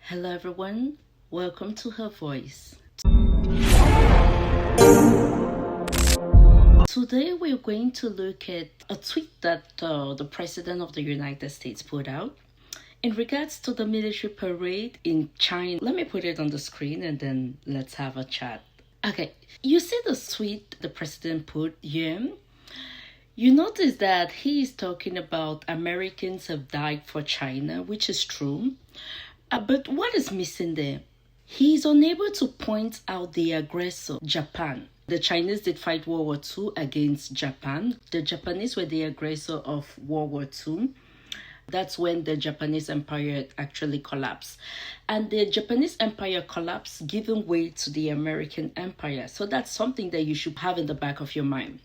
Hello everyone, welcome to Her Voice. Today we're going to look at a tweet that the President of the United States put out in regards to the military parade in China. Let me put it on the screen and then let's have a chat. Okay, you see the tweet the President put here? You notice that he is talking about Americans have died for China, which is true. But what is missing there? He is unable to point out the aggressor, Japan. The Chinese did fight World War II against Japan. The Japanese were the aggressor of World War II. That's when the Japanese empire actually collapsed. And the Japanese empire collapsed, giving way to the American empire. So that's something that you should have in the back of your mind.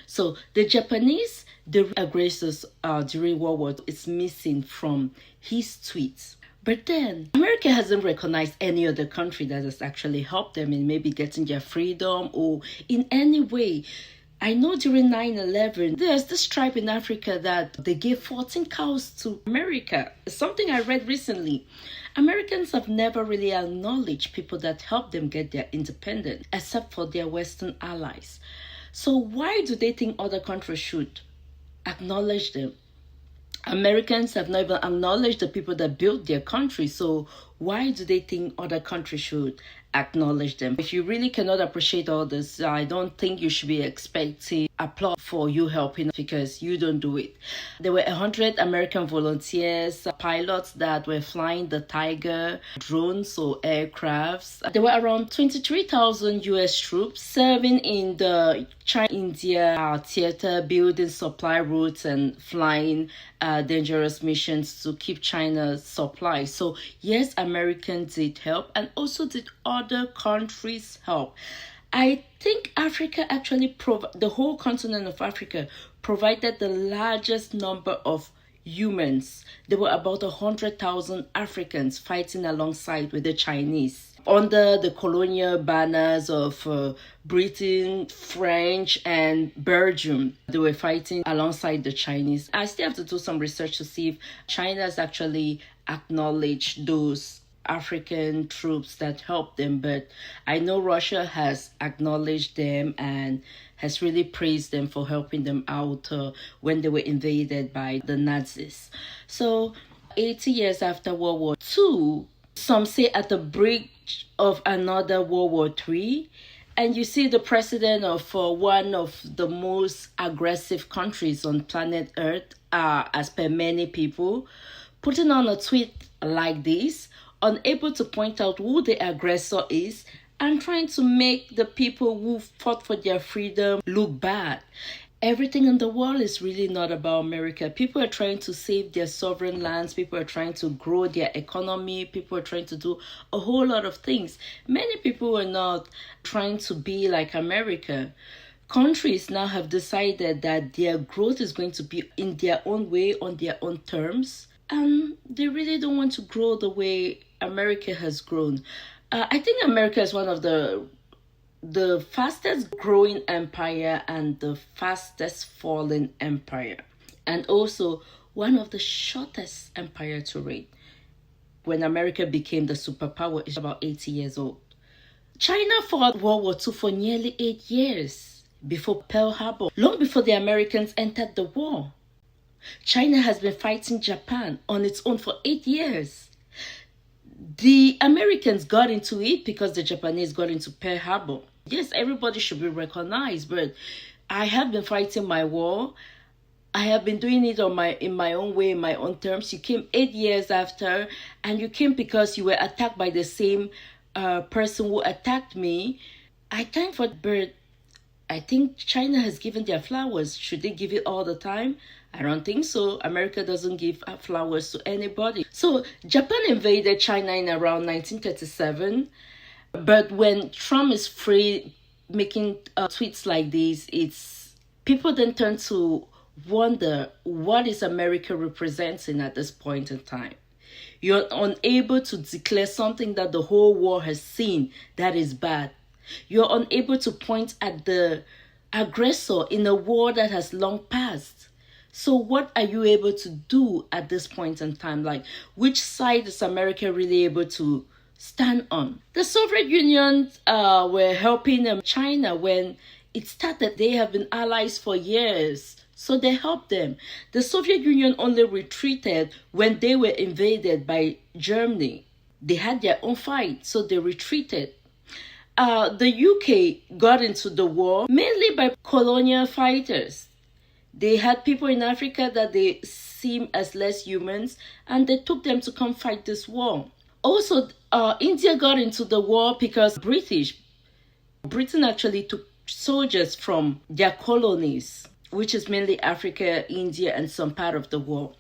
So the Japanese, the aggressors during World War II, is missing from his tweets. But then, America hasn't recognized any other country that has actually helped them in maybe getting their freedom or in any way. I know during 9/11, there's this tribe in Africa that they gave 14 cows to America. It's something I read recently. Americans have never really acknowledged people that helped them get their independence, except for their Western allies. So why do they think other countries should acknowledge them? Americans have not even acknowledged the people that built their country. So why do they think other countries should acknowledge them? If you really cannot appreciate all this, I don't think you should be expecting applause for you helping because you don't do it. There were 100 American volunteers, pilots that were flying the Tiger drones or aircrafts. There were around 23,000 US troops serving in the China-India theater, building supply routes and flying dangerous missions to keep China's supply. So yes, Americans did help and also did other countries help. I think Africa actually the whole continent of Africa provided the largest number of humans. There were about 100,000 Africans fighting alongside with the Chinese under the colonial banners of Britain, French, and Belgium. They were fighting alongside the Chinese. I still have to do some research to see if China has actually acknowledged those African troops that helped them, but I know Russia has acknowledged them and has really praised them for helping them out when they were invaded by the Nazis. So 80 years after World War II, some say at the brink of another World War III, and you see the president of one of the most aggressive countries on planet Earth, as per many people, putting on a tweet like this, unable to point out who the aggressor is and trying to make the people who fought for their freedom look bad. Everything in the world is really not about America. People are trying to save their sovereign lands. People are trying to grow their economy. People are trying to do a whole lot of things. Many people are not trying to be like America. Countries now have decided that their growth is going to be in their own way, on their own terms. And they really don't want to grow the way America has grown. I think America is one of the fastest growing empire and the fastest falling empire. And also one of the shortest empire to reign. When America became the superpower, it's about 80 years old. China fought World War II for nearly 8 years before Pearl Harbor, long before the Americans entered the war. China has been fighting Japan on its own for 8 years. The Americans got into it because the Japanese got into Pearl Harbor. Yes, everybody should be recognized, but I have been fighting my war. I have been doing it in my own way, in my own terms. You came 8 years after, and you came because you were attacked by the same person who attacked me. I thank for bird. I think China has given their flowers. Should they give it all the time? I don't think so. America doesn't give flowers to anybody. So Japan invaded China in around 1937. But when Trump is free making tweets like this, it's people then turn to wonder what is America representing at this point in time. You're unable to declare something that the whole world has seen that is bad. You're unable to point at the aggressor in a war that has long passed. So what are you able to do at this point in time? Like, which side is America really able to stand on? The Soviet Union were helping China when it started. They have been allies for years. So they helped them. The Soviet Union only retreated when they were invaded by Germany. They had their own fight, so they retreated. The UK got into the war mainly by colonial fighters. They had people in Africa that they seem as less humans, and they took them to come fight this war. Also, India got into the war because Britain actually took soldiers from their colonies, which is mainly Africa, India, and some part of the world.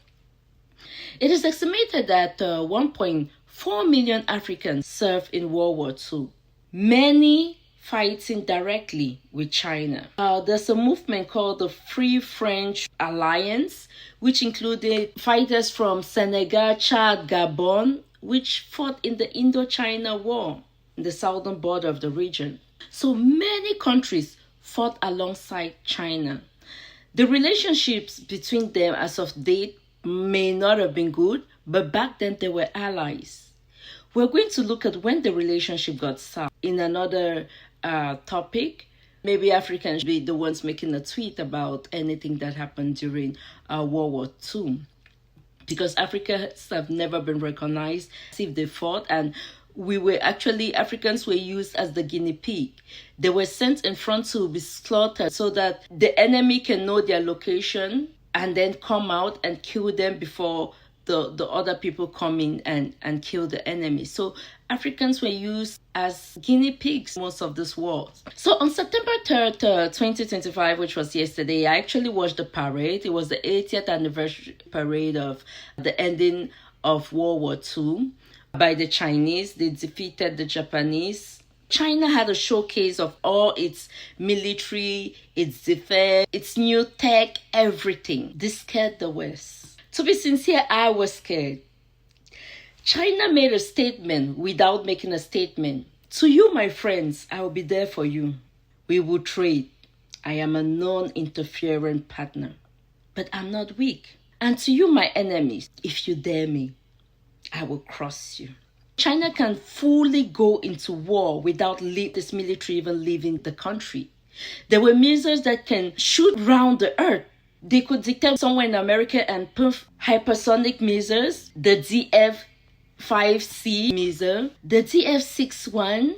It is estimated that 1.4 million Africans served in World War II, many fighting directly with China. There's a movement called the Free French Alliance, which included fighters from Senegal, Chad, Gabon, which fought in the Indochina War, in the southern border of the region. So many countries fought alongside China. The relationships between them as of date may not have been good, but back then they were allies. We're going to look at when the relationship got sour in another topic. Maybe Africans be the ones making a tweet about anything that happened during World War II. Because Africans have never been recognized as if they fought, and Africans were used as the guinea pig. They were sent in front to be slaughtered so that the enemy can know their location and then come out and kill them before the other people come in and kill the enemy. So Africans were used as guinea pigs most of this war. So on September 3rd, 2025, which was yesterday, I actually watched the parade. It was the 80th anniversary parade of the ending of World War II by the Chinese. They defeated the Japanese. China had a showcase of all its military, its defense, its new tech, everything. This scared the West. To be sincere, I was scared. China made a statement without making a statement. To you, my friends, I will be there for you. We will trade. I am a non-interfering partner. But I'm not weak. And to you, my enemies, if you dare me, I will cross you. China can fully go into war without this military even leaving the country. There were missiles that can shoot round the earth. They could detect somewhere in America and poof, hypersonic missiles, the DF-5C missile, the DF-61.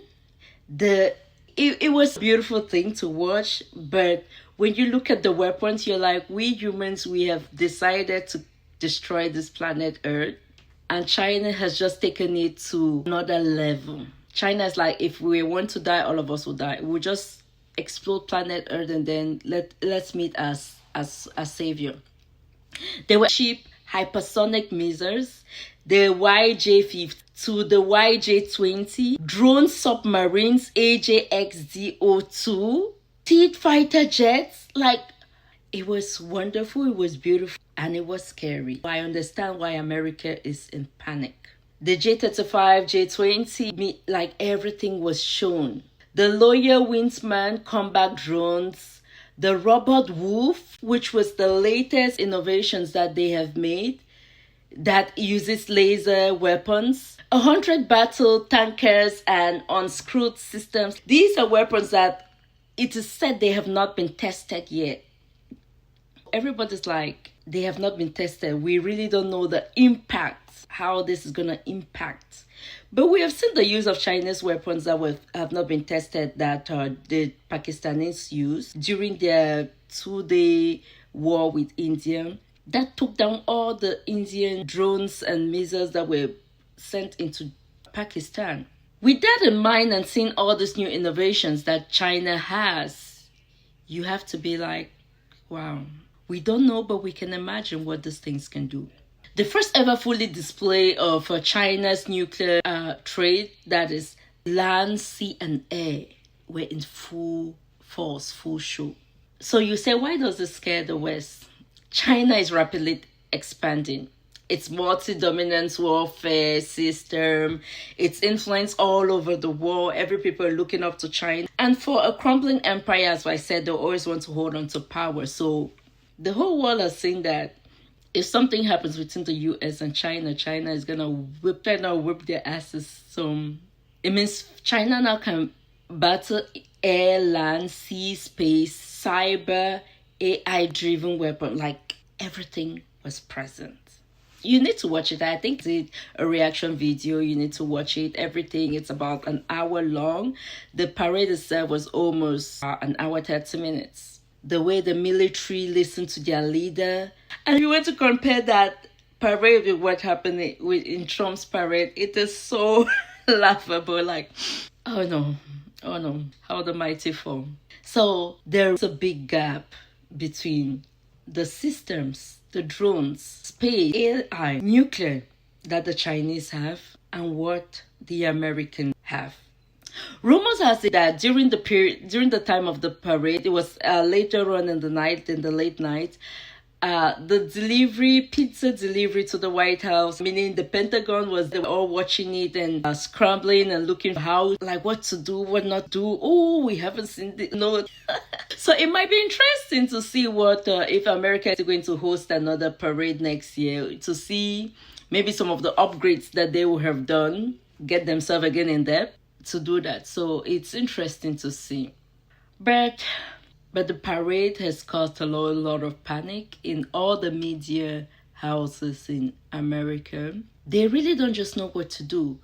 It was a beautiful thing to watch, but when you look at the weapons, you're like, we humans, we have decided to destroy this planet Earth, and China has just taken it to another level. China is like, if we want to die, all of us will die. We'll just explode planet Earth and then let's meet us as a savior. There were cheap hypersonic missiles, the YJ-50 to the YJ-20, drone submarines, AJX-DO2, stealth fighter jets. Like, it was wonderful, it was beautiful, and it was scary. I understand why America is in panic. The J-35, J-20, like everything was shown. The Loyal Windsman combat drones, the Robot Wolf, which was the latest innovations that they have made that uses laser weapons, 100 battle tankers and unscrewed systems. These are weapons that it is said they have not been tested yet. Everybody's like, they have not been tested. We really don't know the impact, how this is going to impact. But we have seen the use of Chinese weapons that have not been tested that the Pakistanis used during their 2-day war with India. That took down all the Indian drones and missiles that were sent into Pakistan. With that in mind and seeing all these new innovations that China has, you have to be like, wow. We don't know, but we can imagine what these things can do. The first ever fully display of China's nuclear trade, that is land, sea, and air, were in full force, full show. So you say, why does this scare the West? China is rapidly expanding. Its multi-dominance warfare system, its influence all over the world. Every people are looking up to China. And for a crumbling empire, as I said, they always want to hold on to power. So The whole world has seen that if something happens between the US and China, China is gonna whip their asses. So it means China now can battle air, land, sea, space, cyber, AI-driven weapon. Like everything was present. You need to watch it. I think it's a reaction video. You need to watch it. Everything. It's about an hour long. The parade itself was almost an hour 30 minutes. The way the military listened to their leader, and you want to compare that parade with what happened in Trump's parade. It is so laughable. Like, oh no, how the mighty fall. So there's a big gap between the systems, the drones, space, AI, nuclear that the Chinese have and what the Americans have. Rumors has it that during the time of the parade, it was later on in the night, in the late night, the pizza delivery to the White House, meaning the Pentagon, they were all watching it and scrambling and looking for what to do, what not do. Oh, we haven't seen it. No. So it might be interesting to see what, if America is going to host another parade next year, to see maybe some of the upgrades that they will have done, get themselves again in depth to do that. So it's interesting to see. But the parade has caused a lot of panic in all the media houses in America. They really don't just know what to do.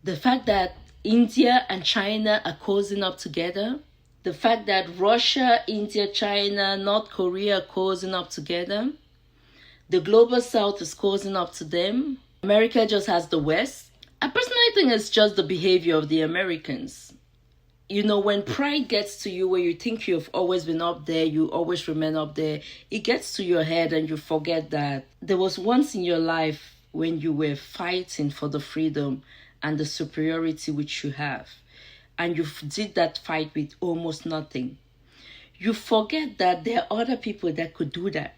The fact that India and China are cozying up together, the fact that Russia, India, China, North Korea are cozying up together, the global south is cozying up to them. America just has the West. I personally think it's just the behavior of the Americans. You know, when pride gets to you, where you think you've always been up there, you always remain up there, it gets to your head and you forget that there was once in your life when you were fighting for the freedom and the superiority which you have. And you did that fight with almost nothing. You forget that there are other people that could do that.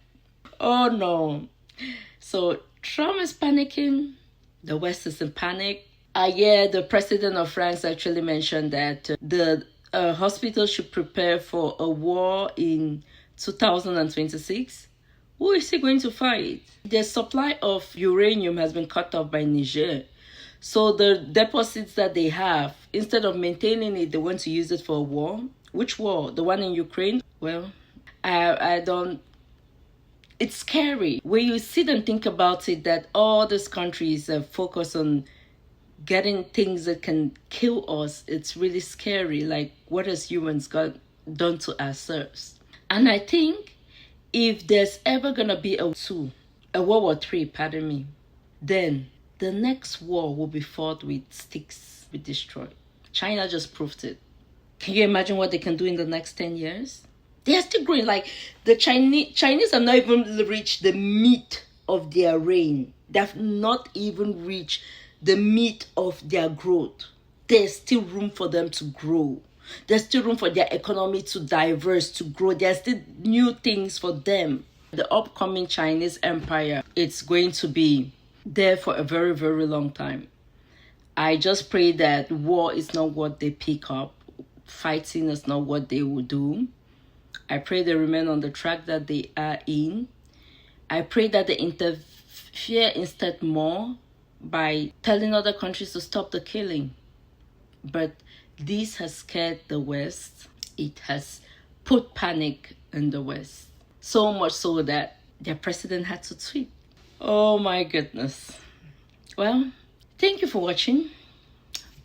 Oh no. So Trump is panicking. The West is in panic. Yeah, the president of France actually mentioned that the hospital should prepare for a war in 2026. Who is he going to fight? The supply of uranium has been cut off by Niger. So the deposits that they have, instead of maintaining it, they want to use it for a war. Which war? The one in Ukraine? Well, I don't... It's scary. When you sit and think about it, that all these countries focus on getting things that can kill us, it's really scary. Like, what has humans done to ourselves? And I think if there's ever gonna be a World War III, then the next war will be fought with sticks, be destroyed. China just proved it. Can you imagine what they can do in the next 10 years? They are still growing. Like, the Chinese have not even reached the meat of their reign. They have not even reached the meat of their growth. There's still room for them to grow. There's still room for their economy to diverse, to grow. There's still new things for them. The upcoming Chinese empire, it's going to be there for a very, very long time. I just pray that war is not what they pick up. Fighting is not what they will do. I pray they remain on the track that they are in. I pray that they interfere instead more by telling other countries to stop the killing. But this has scared the West. It has put panic in the West. So much so that their president had to tweet. Oh my goodness. Well, thank you for watching.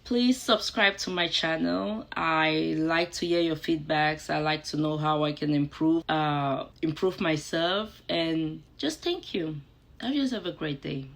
Please subscribe to my channel. I like to hear your feedbacks. I like to know how I can improve myself. And just thank you. I just have a great day.